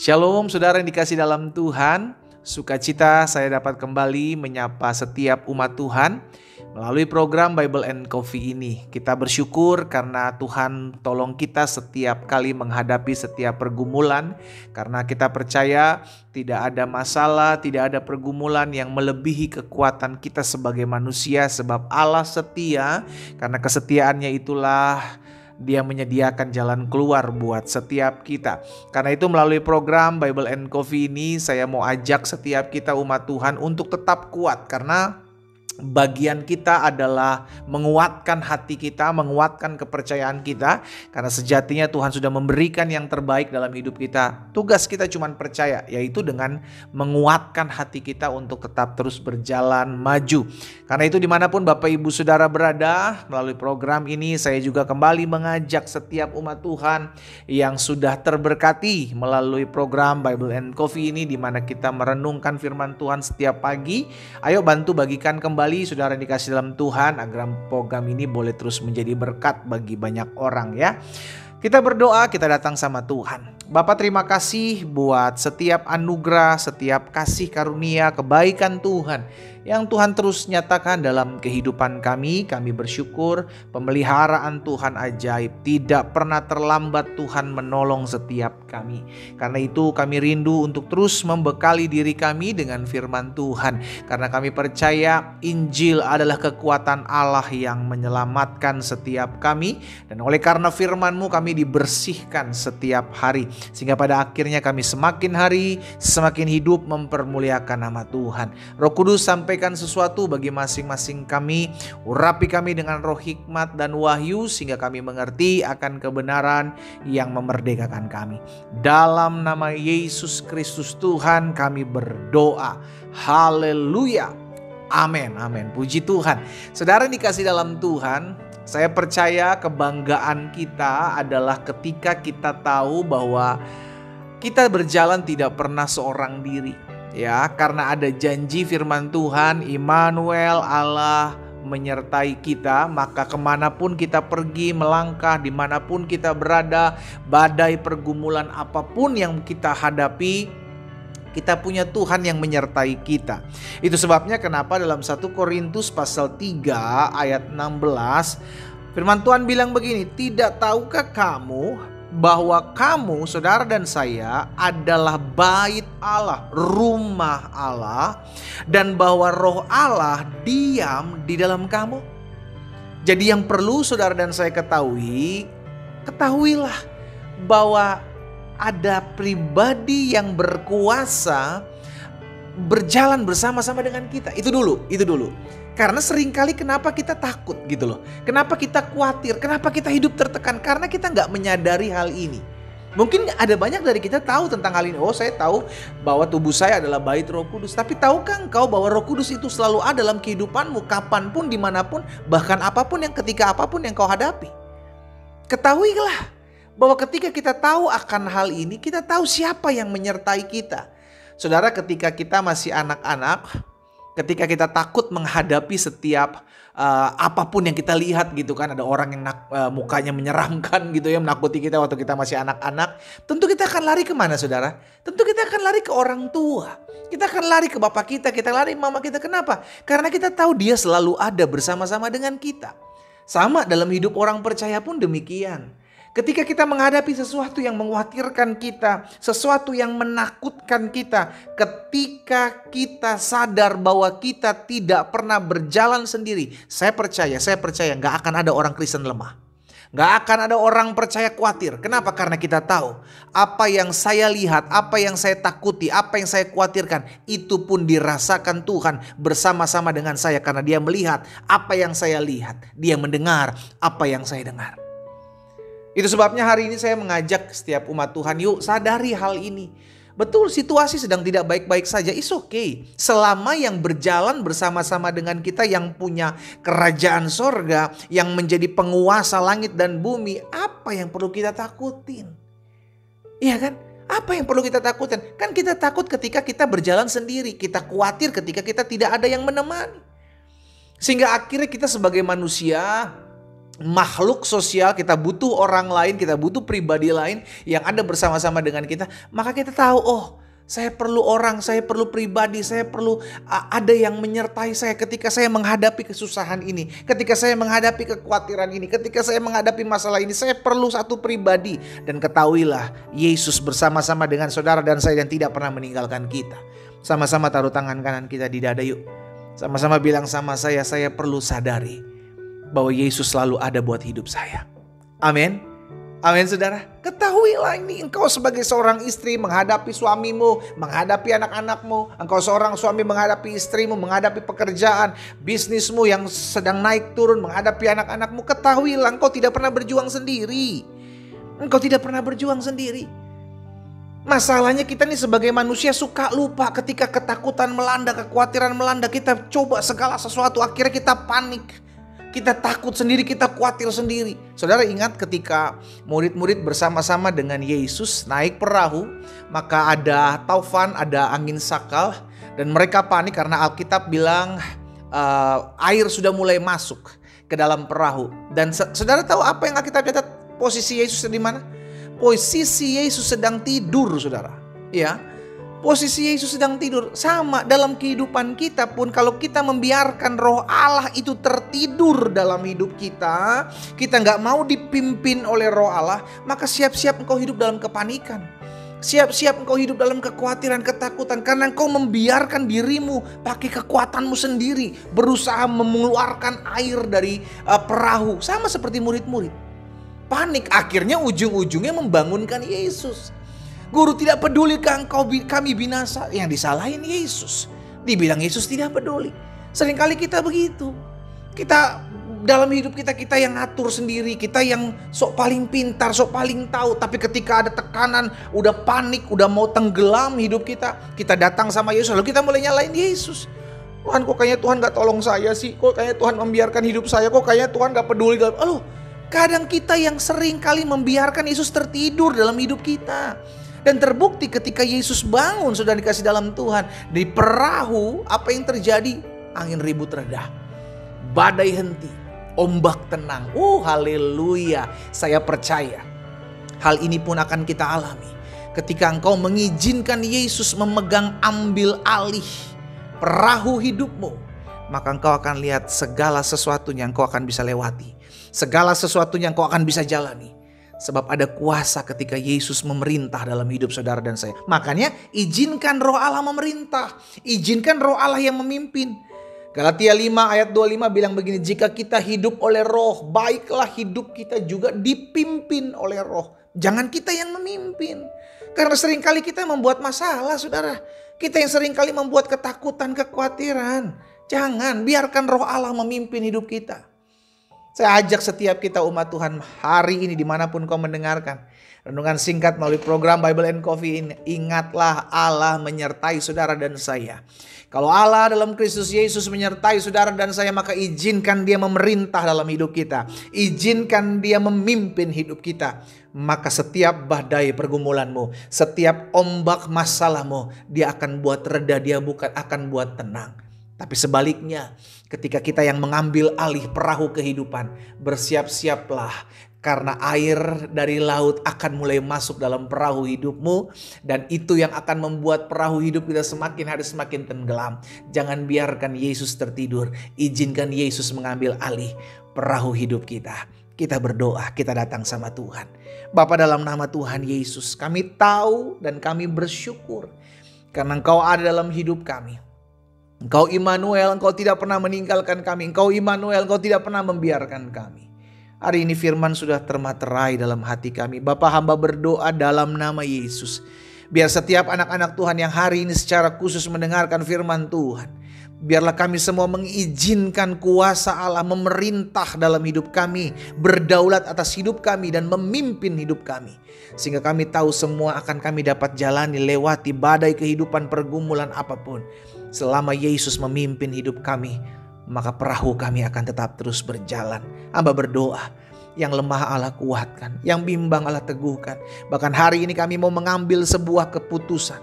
Shalom saudara yang dikasih dalam Tuhan. Sukacita saya dapat kembali menyapa setiap umat Tuhan melalui program Bible and Coffee ini. Kita bersyukur karena Tuhan tolong kita setiap kali menghadapi setiap pergumulan. Karena kita percaya tidak ada masalah, tidak ada pergumulan yang melebihi kekuatan kita sebagai manusia. Sebab Allah setia, karena kesetiaannya itulah Dia menyediakan jalan keluar buat setiap kita. Karena itu melalui program Bible and Coffee ini saya mau ajak setiap kita umat Tuhan untuk tetap kuat. Karena bagian kita adalah menguatkan hati kita, menguatkan kepercayaan kita. Karena sejatinya Tuhan sudah memberikan yang terbaik dalam hidup kita. Tugas kita cuma percaya, yaitu dengan menguatkan hati kita untuk tetap terus berjalan maju. Karena itu dimanapun Bapak Ibu Saudara berada, melalui program ini saya juga kembali mengajak setiap umat Tuhan yang sudah terberkati melalui program Bible and Coffee ini, di mana kita merenungkan firman Tuhan setiap pagi. Ayo bantu bagikan kembali saudara yang dikasih dalam Tuhan, agar program ini boleh terus menjadi berkat bagi banyak orang ya. Kita berdoa, kita datang sama Tuhan. Bapak, terima kasih buat setiap anugerah, setiap kasih karunia, kebaikan Tuhan yang Tuhan terus nyatakan dalam kehidupan kami. Kami bersyukur pemeliharaan Tuhan ajaib, tidak pernah terlambat Tuhan menolong setiap kami. Karena itu kami rindu untuk terus membekali diri kami dengan firman Tuhan. Karena kami percaya Injil adalah kekuatan Allah yang menyelamatkan setiap kami. Dan oleh karena firman-Mu kami dibersihkan setiap hari. Sehingga pada akhirnya kami semakin hari semakin hidup mempermuliakan nama Tuhan. Roh Kudus sampaikan sesuatu bagi masing-masing kami. Urapi kami dengan roh hikmat dan wahyu sehingga kami mengerti akan kebenaran yang memerdekakan kami. Dalam nama Yesus Kristus Tuhan kami berdoa. Haleluya. Amin. Amin. Puji Tuhan. Saudara dikasih dalam Tuhan, saya percaya kebanggaan kita adalah ketika kita tahu bahwa kita berjalan tidak pernah seorang diri. Ya, karena ada janji firman Tuhan, Immanuel, Allah menyertai kita, maka kemanapun kita pergi, melangkah, dimanapun kita berada, badai pergumulan apapun yang kita hadapi, kita punya Tuhan yang menyertai kita. Itu sebabnya kenapa dalam 1 Korintus pasal 3 ayat 16 firman Tuhan bilang begini, "Tidak tahukah kamu bahwa kamu, saudara dan saya, adalah bait Allah, rumah Allah, dan bahwa roh Allah diam di dalam kamu?" Jadi yang perlu saudara dan saya ketahuilah bahwa ada pribadi yang berkuasa berjalan bersama-sama dengan kita. Itu dulu. Karena seringkali kenapa kita takut gitu loh. Kenapa kita khawatir, kenapa kita hidup tertekan, karena kita gak menyadari hal ini. Mungkin ada banyak dari kita tahu tentang hal ini. Oh, saya tahu bahwa tubuh saya adalah bait Roh Kudus. Tapi tahukah engkau bahwa Roh Kudus itu selalu ada dalam kehidupanmu, kapanpun, dimanapun, bahkan apapun yang ketika apapun yang kau hadapi. Ketahuilah bahwa ketika kita tahu akan hal ini, kita tahu siapa yang menyertai kita. Saudara, ketika kita masih anak-anak, ketika kita takut menghadapi setiap apapun yang kita lihat gitu kan, ada orang yang mukanya menyeramkan gitu ya, menakuti kita waktu kita masih anak-anak, tentu kita akan lari kemana saudara? Tentu kita akan lari ke orang tua. Kita akan lari ke bapak kita lari ke mama kita. Kenapa? Karena kita tahu dia selalu ada bersama-sama dengan kita. Sama dalam hidup orang percaya pun demikian. Ketika kita menghadapi sesuatu yang mengkhawatirkan kita, sesuatu yang menakutkan kita, ketika kita sadar bahwa kita tidak pernah berjalan sendiri, saya percaya gak akan ada orang Kristen lemah. Gak akan ada orang percaya khawatir. Kenapa? Karena kita tahu apa yang saya lihat, apa yang saya takuti, apa yang saya khawatirkan, itu pun dirasakan Tuhan bersama-sama dengan saya. Karena dia melihat apa yang saya lihat, dia mendengar apa yang saya dengar. Itu sebabnya hari ini saya mengajak setiap umat Tuhan, yuk sadari hal ini. Betul, situasi sedang tidak baik-baik saja, it's okay. Selama yang berjalan bersama-sama dengan kita, yang punya kerajaan sorga, yang menjadi penguasa langit dan bumi, apa yang perlu kita takutin? Iya kan? Apa yang perlu kita takutin? Kan kita takut ketika kita berjalan sendiri, kita khawatir ketika kita tidak ada yang menemani. Sehingga akhirnya kita sebagai manusia makhluk sosial, kita butuh orang lain, kita butuh pribadi lain yang ada bersama-sama dengan kita, maka kita tahu, oh, saya perlu orang, saya perlu pribadi, saya perlu ada yang menyertai saya ketika saya menghadapi kesusahan ini, ketika saya menghadapi kekhawatiran ini, ketika saya menghadapi masalah ini, saya perlu satu pribadi. Dan ketahuilah, Yesus bersama-sama dengan saudara dan saya dan tidak pernah meninggalkan kita. Sama-sama taruh tangan kanan kita di dada yuk. Sama-sama bilang sama saya perlu sadari bahwa Yesus selalu ada buat hidup saya. Amin. Amin saudara. Ketahuilah ini, engkau sebagai seorang istri menghadapi suamimu, menghadapi anak-anakmu. Engkau seorang suami menghadapi istrimu, menghadapi pekerjaan, bisnismu yang sedang naik turun, menghadapi anak-anakmu. Ketahuilah engkau tidak pernah berjuang sendiri. Engkau tidak pernah berjuang sendiri. Masalahnya kita nih sebagai manusia suka lupa ketika ketakutan melanda, kekhawatiran melanda. Kita coba segala sesuatu, akhirnya kita panik. Kita takut sendiri, kita khawatir sendiri. Saudara ingat ketika murid-murid bersama-sama dengan Yesus naik perahu, maka ada taufan, ada angin sakal, dan mereka panik karena Alkitab bilang air sudah mulai masuk ke dalam perahu. Dan saudara tahu apa yang Alkitab catat? Posisi Yesus di mana? Posisi Yesus sedang tidur, saudara. Ya. Posisi Yesus sedang tidur. Sama dalam kehidupan kita pun, kalau kita membiarkan roh Allah itu tertidur dalam hidup kita, kita gak mau dipimpin oleh roh Allah, maka siap-siap engkau hidup dalam kepanikan. Siap-siap engkau hidup dalam kekhawatiran, ketakutan, karena engkau membiarkan dirimu pakai kekuatanmu sendiri, berusaha mengeluarkan air dari perahu. Sama seperti murid-murid. Panik, akhirnya ujung-ujungnya membangunkan Yesus. Guru, tidak peduli kami binasa. Yang disalahin Yesus. Dibilang Yesus tidak peduli. Seringkali kita begitu. Kita dalam hidup kita yang ngatur sendiri. Kita yang sok paling pintar, sok paling tahu. Tapi ketika ada tekanan, udah panik, udah mau tenggelam hidup kita, kita datang sama Yesus. Lalu kita mulai nyalain Yesus. Tuhan, kok kayaknya Tuhan gak tolong saya sih. Kok kayaknya Tuhan membiarkan hidup saya. Kok kayaknya Tuhan gak peduli. Kadang kita yang sering kali membiarkan Yesus tertidur dalam hidup kita. Dan terbukti ketika Yesus bangun, sudah dikasih dalam Tuhan, di perahu apa yang terjadi? Angin ribut reda, badai henti, ombak tenang. Haleluya. Saya percaya hal ini pun akan kita alami ketika engkau mengizinkan Yesus memegang ambil alih perahu hidupmu. Maka engkau akan lihat segala sesuatunya engkau akan bisa lewati, segala sesuatunya engkau akan bisa jalani. Sebab ada kuasa ketika Yesus memerintah dalam hidup saudara dan saya. Makanya izinkan roh Allah memerintah. Izinkan roh Allah yang memimpin. Galatia 5 ayat 25 bilang begini. Jika kita hidup oleh roh, baiklah hidup kita juga dipimpin oleh roh. Jangan kita yang memimpin. Karena seringkali kita membuat masalah, saudara. Kita yang seringkali membuat ketakutan, kekhawatiran. Jangan, biarkan roh Allah memimpin hidup kita. Saya ajak setiap kita umat Tuhan hari ini dimanapun kau mendengarkan renungan singkat melalui program Bible and Coffee ini. Ingatlah Allah menyertai saudara dan saya. Kalau Allah dalam Kristus Yesus menyertai saudara dan saya, maka izinkan dia memerintah dalam hidup kita. Izinkan dia memimpin hidup kita. Maka setiap badai pergumulanmu, setiap ombak masalahmu, dia akan buat reda, dia bukan akan buat tenang. Tapi sebaliknya, ketika kita yang mengambil alih perahu kehidupan, bersiap-siaplah karena air dari laut akan mulai masuk dalam perahu hidupmu, dan itu yang akan membuat perahu hidup kita semakin hari semakin tenggelam. Jangan biarkan Yesus tertidur, izinkan Yesus mengambil alih perahu hidup kita. Kita berdoa, kita datang sama Tuhan. Bapa, dalam nama Tuhan Yesus, kami tahu dan kami bersyukur karena Engkau ada dalam hidup kami. Engkau Immanuel, Engkau tidak pernah meninggalkan kami. Engkau Immanuel, Engkau tidak pernah membiarkan kami. Hari ini firman sudah termaterai dalam hati kami. Bapa, hamba berdoa dalam nama Yesus. Biar setiap anak-anak Tuhan yang hari ini secara khusus mendengarkan firman Tuhan, biarlah kami semua mengizinkan kuasa Allah memerintah dalam hidup kami, berdaulat atas hidup kami dan memimpin hidup kami. Sehingga kami tahu semua akan kami dapat jalani, lewati badai kehidupan, pergumulan apapun. Selama Yesus memimpin hidup kami, maka perahu kami akan tetap terus berjalan. Hamba berdoa, yang lemah Allah kuatkan, yang bimbang Allah teguhkan. Bahkan hari ini kami mau mengambil sebuah keputusan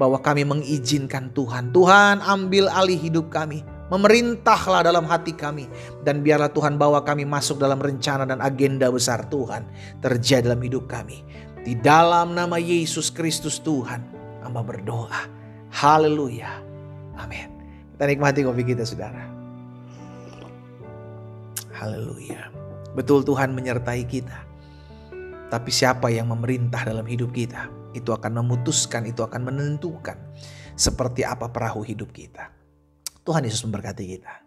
bahwa kami mengizinkan Tuhan. Tuhan, ambil alih hidup kami. Memerintahlah dalam hati kami. Dan biarlah Tuhan bawa kami masuk dalam rencana dan agenda besar Tuhan terjadi dalam hidup kami. Di dalam nama Yesus Kristus Tuhan, hamba berdoa. Haleluya. Amin. Kita nikmati kopi kita, saudara. Haleluya. Betul, Tuhan menyertai kita. Tapi siapa yang memerintah dalam hidup kita, itu akan memutuskan, itu akan menentukan seperti apa perahu hidup kita. Tuhan Yesus memberkati kita.